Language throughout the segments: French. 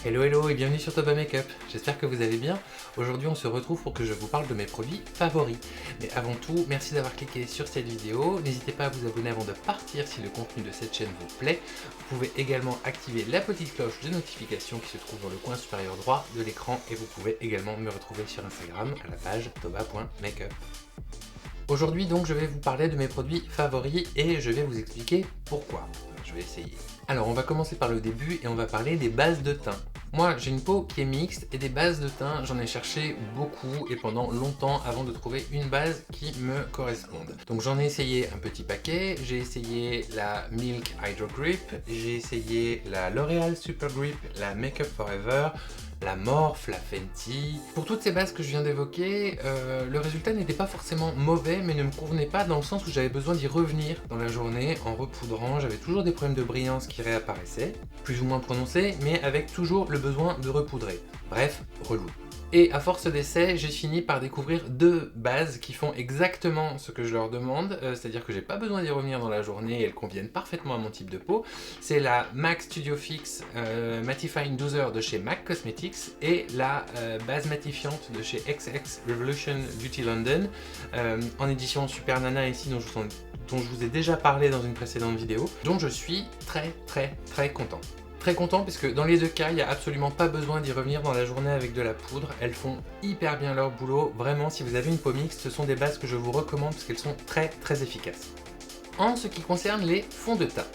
Hello hello et bienvenue sur Toba Makeup, j'espère que vous allez bien. Aujourd'hui on se retrouve pour que je vous parle de mes produits favoris. Mais avant tout, merci d'avoir cliqué sur cette vidéo, n'hésitez pas à vous abonner avant de partir si le contenu de cette chaîne vous plaît. Vous pouvez également activer la petite cloche de notification qui se trouve dans le coin supérieur droit de l'écran et vous pouvez également me retrouver sur Instagram à la page toba.makeup. Aujourd'hui donc je vais vous parler de mes produits favoris et je vais vous expliquer pourquoi. Je vais essayer. Alors on va commencer par le début et on va parler des bases de teint. Moi j'ai une peau qui est mixte et des bases de teint j'en ai cherché beaucoup et pendant longtemps avant de trouver une base qui me corresponde. Donc j'en ai essayé un petit paquet, j'ai essayé la Milk Hydro Grip, j'ai essayé la L'Oréal Super Grip, la Make Up Forever, la Morphe, la Fenty. Pour toutes ces bases que je viens d'évoquer, le résultat n'était pas forcément mauvais mais ne me convenait pas dans le sens où j'avais besoin d'y revenir dans la journée en repoudrant. J'avais toujours des problèmes de brillance qui réapparaissaient, plus ou moins prononcés, mais avec toujours le besoin de repoudrer. Bref, relou. Et à force d'essais, j'ai fini par découvrir deux bases qui font exactement ce que je leur demande, c'est-à-dire que j'ai pas besoin d'y revenir dans la journée et elles conviennent parfaitement à mon type de peau. C'est la MAC Studio Fix Mattifying Doser de chez MAC Cosmetics et la base matifiante de chez XX Revolution Beauty London, en édition Super Nana ici dont je vous ai déjà parlé dans une précédente vidéo, dont je suis très content. Très content parce que dans les deux cas, il n'y a absolument pas besoin d'y revenir dans la journée avec de la poudre. Elles font hyper bien leur boulot. Vraiment, si vous avez une peau mixte, ce sont des bases que je vous recommande parce qu'elles sont très efficaces. En ce qui concerne les fonds de teint.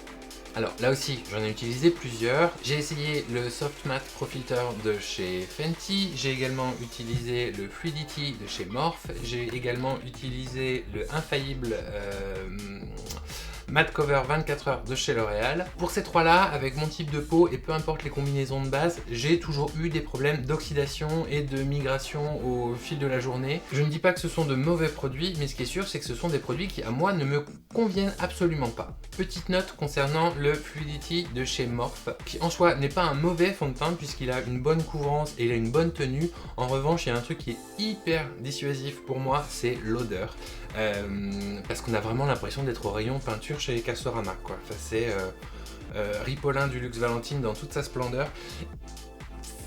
Alors là aussi, j'en ai utilisé plusieurs. J'ai essayé le Soft Matte Pro Filter de chez Fenty. J'ai également utilisé le Fluidity de chez Morphe. J'ai également utilisé le infaillible Matte Cover 24 heures de chez L'Oréal. Pour ces trois-là, avec mon type de peau et peu importe les combinaisons de base, j'ai toujours eu des problèmes d'oxydation et de migration au fil de la journée. Je ne dis pas que ce sont de mauvais produits, mais ce qui est sûr, c'est que ce sont des produits qui, à moi, ne me conviennent absolument pas. Petite note concernant le Fluidity de chez Morphe, qui en soi n'est pas un mauvais fond de teint puisqu'il a une bonne couvrance et il a une bonne tenue. En revanche, il y a un truc qui est hyper dissuasif pour moi, c'est l'odeur. Parce qu'on a vraiment l'impression d'être au rayon peinture chez Castorama, quoi. Enfin, c'est Ripolin du Luxe Valentine dans toute sa splendeur.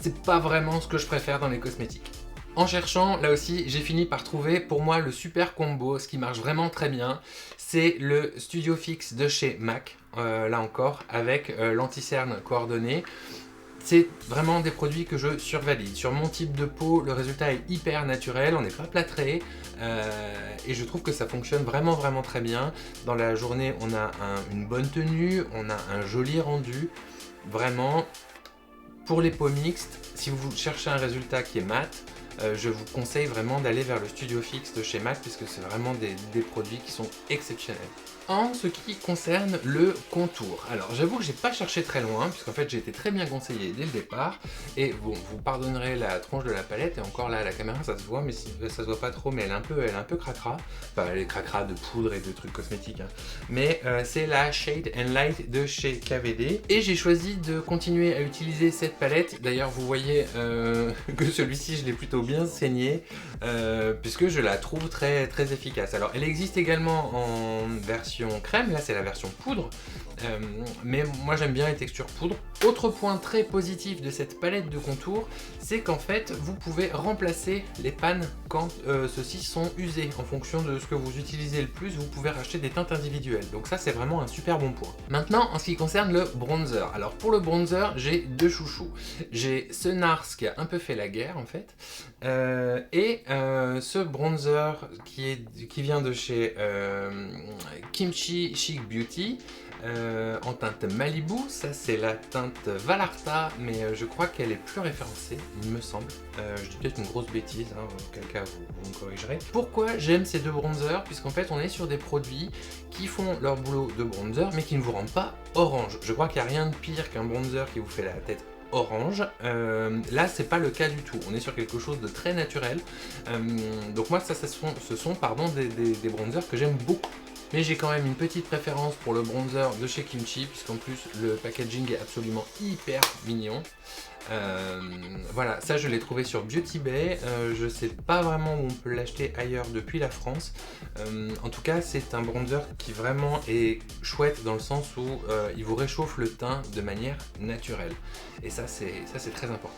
C'est pas vraiment ce que je préfère dans les cosmétiques. En cherchant, là aussi, j'ai fini par trouver pour moi le super combo, ce qui marche vraiment très bien. C'est le Studio Fix de chez MAC, là encore, avec l'anti-cerne coordonné. C'est vraiment des produits que je survalide. Sur mon type de peau, le résultat est hyper naturel, on n'est pas plâtré et je trouve que ça fonctionne vraiment très bien. Dans la journée, on a une bonne tenue, on a un joli rendu. Vraiment, pour les peaux mixtes, si vous cherchez un résultat qui est mat, je vous conseille vraiment d'aller vers le Studio Fix de chez MAC puisque c'est vraiment des produits qui sont exceptionnels. En ce qui concerne le contour, alors j'avoue que j'ai pas cherché très loin puisqu'en fait j'ai été très bien conseillé dès le départ et bon, vous pardonnerez la tronche de la palette et encore là à la caméra ça se voit mais ça se voit pas trop mais elle est un peu cracra, enfin elle est cracra de poudre et de trucs cosmétiques hein. Mais c'est la Shade and Light de chez KVD et j'ai choisi de continuer à utiliser cette palette. D'ailleurs vous voyez que celui-ci je l'ai plutôt bien saigné puisque je la trouve très efficace. Alors elle existe également en version crème, là c'est la version poudre, mais moi j'aime bien les textures poudre. Autre point très positif de cette palette de contour, c'est qu'en fait vous pouvez remplacer les pannes quand ceux-ci sont usés. En fonction de ce que vous utilisez le plus, vous pouvez racheter des teintes individuelles, donc ça c'est vraiment un super bon point. Maintenant en ce qui concerne le bronzer, alors pour le bronzer j'ai deux chouchous. J'ai ce NARS qui a un peu fait la guerre en fait, et ce bronzer qui vient de chez Kimchi Chic Beauty en teinte Malibu. Ça c'est la teinte Valarta mais je crois qu'elle est plus référencée il me semble. Je dis peut-être une grosse bêtise, hein, auquel cas vous me corrigerez. Pourquoi j'aime ces deux bronzers? Puisqu'en fait on est sur des produits qui font leur boulot de bronzer mais qui ne vous rendent pas orange. Je crois qu'il n'y a rien de pire qu'un bronzer qui vous fait la tête orange. Là c'est pas le cas du tout, on est sur quelque chose de très naturel. Donc moi ce sont des bronzers que j'aime beaucoup. mais j'ai quand même une petite préférence pour le bronzer de chez Kimchi, puisqu'en plus le packaging est absolument hyper mignon. Voilà, ça je l'ai trouvé sur Beauty Bay, je sais pas vraiment où on peut l'acheter ailleurs depuis la France. En tout cas c'est un bronzer qui vraiment est chouette dans le sens où il vous réchauffe le teint de manière naturelle, et ça c'est très important.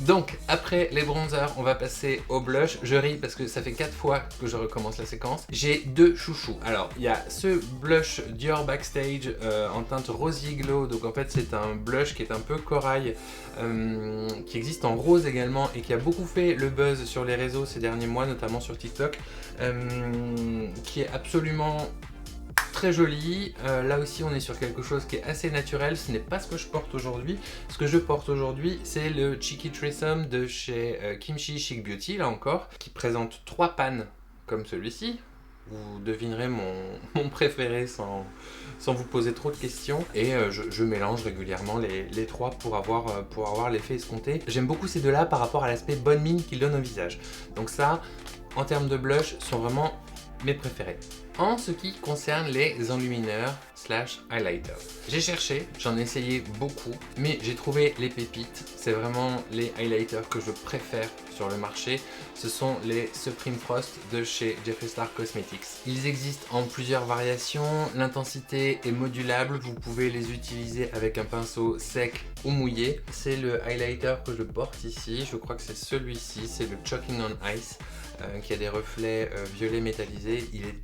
Donc après les bronzers, on va passer au blush. Je ris parce que ça fait 4 fois que je recommence la séquence. J'ai 2 chouchous. Alors il y a ce blush Dior Backstage en teinte Rosy Glow. Donc en fait c'est un blush qui est un peu corail, qui existe en rose également et qui a beaucoup fait le buzz sur les réseaux ces derniers mois, notamment sur TikTok, qui est absolument très joli. Là aussi on est sur quelque chose qui est assez naturel. Ce n'est pas ce que je porte aujourd'hui. Ce que je porte aujourd'hui c'est le Cheeky Threesome de chez Kimchi Chic Beauty, là encore, qui présente 3 pannes comme celui-ci. Vous devinerez mon préféré sans vous poser trop de questions. Et je mélange régulièrement les 3 pour avoir l'effet escompté. J'aime beaucoup ces deux là par rapport à l'aspect bonne mine qu'ils donnent au visage. Donc ça, en termes de blush, sont vraiment mes préférés. En ce qui concerne les enlumineurs slash highlighters, j'ai cherché, j'en ai essayé beaucoup, mais j'ai trouvé les pépites. C'est vraiment les highlighters que je préfère sur le marché. Ce sont les Supreme Frost de chez Jeffree Star Cosmetics. Ils existent en plusieurs variations, l'intensité est modulable, vous pouvez les utiliser avec un pinceau sec ou mouillé. C'est le highlighter que je porte ici, je crois que c'est celui-ci, c'est le Choking on Ice, qui a des reflets violets métallisés. Il est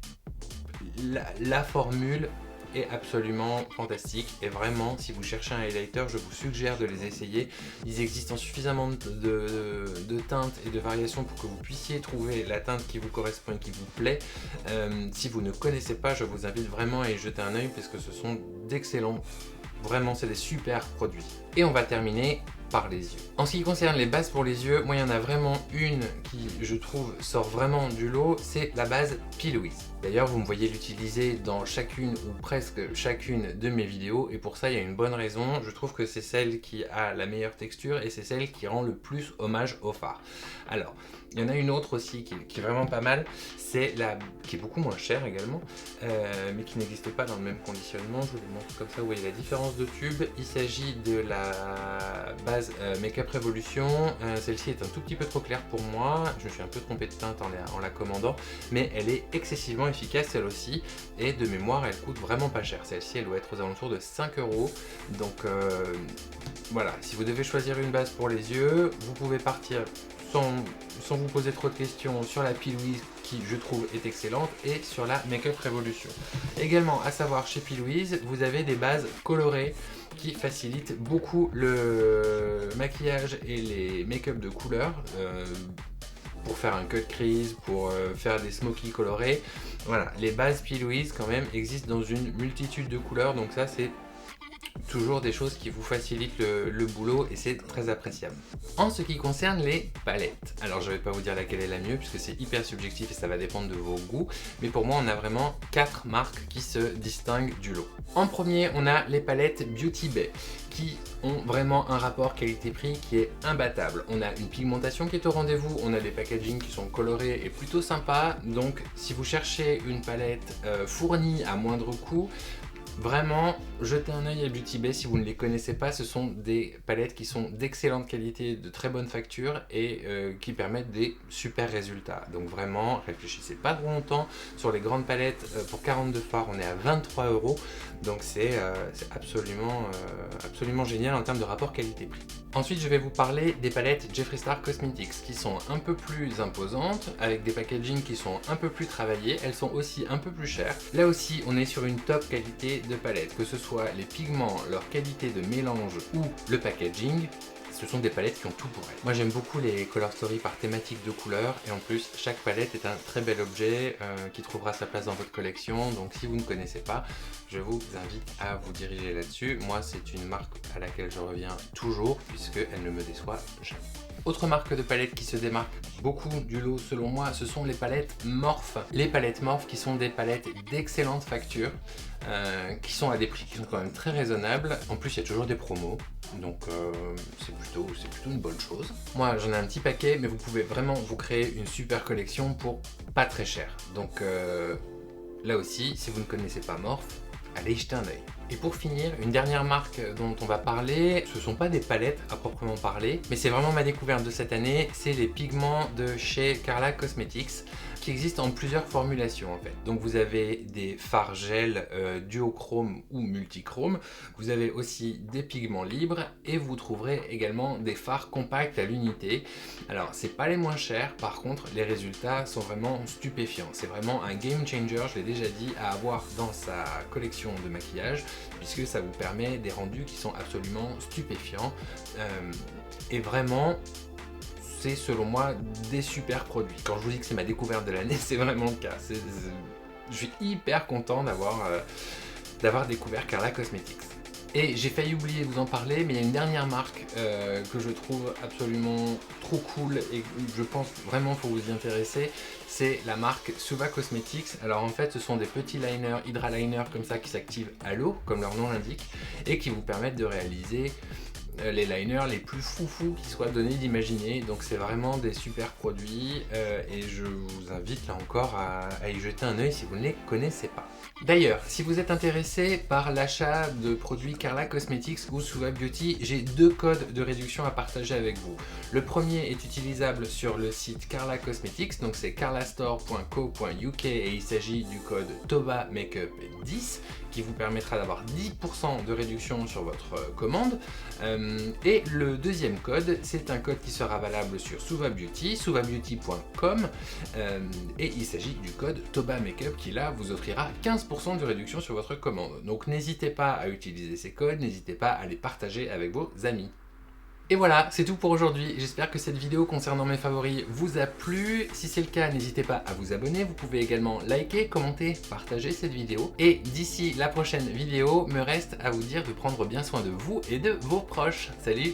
la formule est absolument fantastique et vraiment si vous cherchez un highlighter je vous suggère de les essayer. Ils existent en suffisamment de teintes et de variations pour que vous puissiez trouver la teinte qui vous correspond et qui vous plaît. Si vous ne connaissez pas, je vous invite vraiment à y jeter un œil parce que ce sont d'excellents, vraiment c'est des super produits. Et on va terminer par les yeux. En ce qui concerne les bases pour les yeux, moi il y en a vraiment une qui je trouve sort vraiment du lot, c'est la base P. Louise. D'ailleurs vous me voyez l'utiliser dans chacune ou presque chacune de mes vidéos et pour ça il y a une bonne raison, je trouve que c'est celle qui a la meilleure texture et c'est celle qui rend le plus hommage au fard. Alors il y en a une autre aussi qui est vraiment pas mal, c'est la qui est beaucoup moins chère également, mais qui n'existe pas dans le même conditionnement. Je vous les montre comme ça, vous voyez la différence de tube. Il s'agit de la base Make-up Revolution. Celle-ci est un tout petit peu trop claire pour moi, je me suis un peu trompé de teinte en la commandant, mais elle est excessivement efficace elle aussi, et de mémoire elle coûte vraiment pas cher. Celle-ci elle doit être aux alentours de 5 €. Donc voilà, si vous devez choisir une base pour les yeux, vous pouvez partir sans vous poser trop de questions sur la P. Louise qui je trouve est excellente et sur la Make-up Revolution. Également à savoir chez P. Louise, vous avez des bases colorées qui facilitent beaucoup le maquillage et les make-up de couleur, pour faire un cut crease, pour faire des smoky colorés. Voilà, les bases P. Louise quand même existent dans une multitude de couleurs, donc ça c'est toujours des choses qui vous facilitent le boulot et c'est très appréciable. En ce qui concerne les palettes, alors je vais pas vous dire laquelle est la mieux puisque c'est hyper subjectif et ça va dépendre de vos goûts, mais pour moi on a vraiment 4 marques qui se distinguent du lot. En premier on a les palettes Beauty Bay qui ont vraiment un rapport qualité-prix qui est imbattable. On a une pigmentation qui est au rendez-vous, on a des packagings qui sont colorés et plutôt sympas, donc si vous cherchez une palette fournie à moindre coût, vraiment, jetez un œil à Beauty Bay si vous ne les connaissez pas. Ce sont des palettes qui sont d'excellente qualité, de très bonne facture et qui permettent des super résultats. Donc vraiment, réfléchissez pas trop longtemps. Sur les grandes palettes, pour 42 fards, on est à 23 €. Donc c'est absolument génial en termes de rapport qualité-prix. Ensuite, je vais vous parler des palettes Jeffree Star Cosmetics qui sont un peu plus imposantes, avec des packagings qui sont un peu plus travaillés. Elles sont aussi un peu plus chères. Là aussi, on est sur une top qualité de palette, que ce soit les pigments, leur qualité de mélange ou le packaging. Ce sont des palettes qui ont tout pour elles. Moi j'aime beaucoup les Color Story par thématique de couleurs et en plus chaque palette est un très bel objet qui trouvera sa place dans votre collection. Donc si vous ne connaissez pas, je vous invite à vous diriger là-dessus. Moi c'est une marque à laquelle je reviens toujours puisqu'elle ne me déçoit jamais. Autre marque de palettes qui se démarque beaucoup du lot selon moi, ce sont les palettes Morphe. Les palettes Morphe qui sont des palettes d'excellente facture, qui sont à des prix qui sont quand même très raisonnables. En plus il y a toujours des promos, donc c'est plutôt une bonne chose. Moi j'en ai un petit paquet, mais vous pouvez vraiment vous créer une super collection pour pas très cher. Donc là aussi, si vous ne connaissez pas Morphe, allez y jeter un œil. Et pour finir, une dernière marque dont on va parler, ce ne sont pas des palettes à proprement parler, mais c'est vraiment ma découverte de cette année, c'est les pigments de chez Carla Cosmetics, qui existent en plusieurs formulations en fait. Donc vous avez des fards gel duochrome ou multichrome, vous avez aussi des pigments libres et vous trouverez également des fards compacts à l'unité. Alors c'est pas les moins chers, par contre les résultats sont vraiment stupéfiants. C'est vraiment un game changer, je l'ai déjà dit, à avoir dans sa collection de maquillage, puisque ça vous permet des rendus qui sont absolument stupéfiants. Et vraiment, c'est selon moi des super produits. Quand je vous dis que c'est ma découverte de l'année, c'est vraiment le cas. Je suis hyper content d'avoir découvert Carla Cosmetics. Et j'ai failli oublier de vous en parler, mais il y a une dernière marque que je trouve absolument trop cool et je pense vraiment qu'il faut vous y intéresser. C'est la marque Suva Cosmetics. Alors en fait, ce sont des petits liners, Hydra Liners comme ça qui s'activent à l'eau, comme leur nom l'indique, et qui vous permettent de réaliser les liners les plus foufous qui soient donnés d'imaginer. Donc c'est vraiment des super produits et je vous invite là encore à y jeter un œil si vous ne les connaissez pas. D'ailleurs, si vous êtes intéressé par l'achat de produits Carla Cosmetics ou Suva Beauty, j'ai 2 codes de réduction à partager avec vous. Le premier est utilisable sur le site Carla Cosmetics, donc c'est carlastore.co.uk et il s'agit du code TOBAMAKEUP10 qui vous permettra d'avoir 10% de réduction sur votre commande. Et le deuxième code, c'est un code qui sera valable sur Suva Beauty, suvabeauty.com et il s'agit du code TOBAMAKEUP qui là vous offrira 15% de réduction sur votre commande. Donc n'hésitez pas à utiliser ces codes, n'hésitez pas à les partager avec vos amis. Et voilà, c'est tout pour aujourd'hui. J'espère que cette vidéo concernant mes favoris vous a plu. Si c'est le cas, n'hésitez pas à vous abonner. Vous pouvez également liker, commenter, partager cette vidéo. Et d'ici la prochaine vidéo, me reste à vous dire de prendre bien soin de vous et de vos proches. Salut!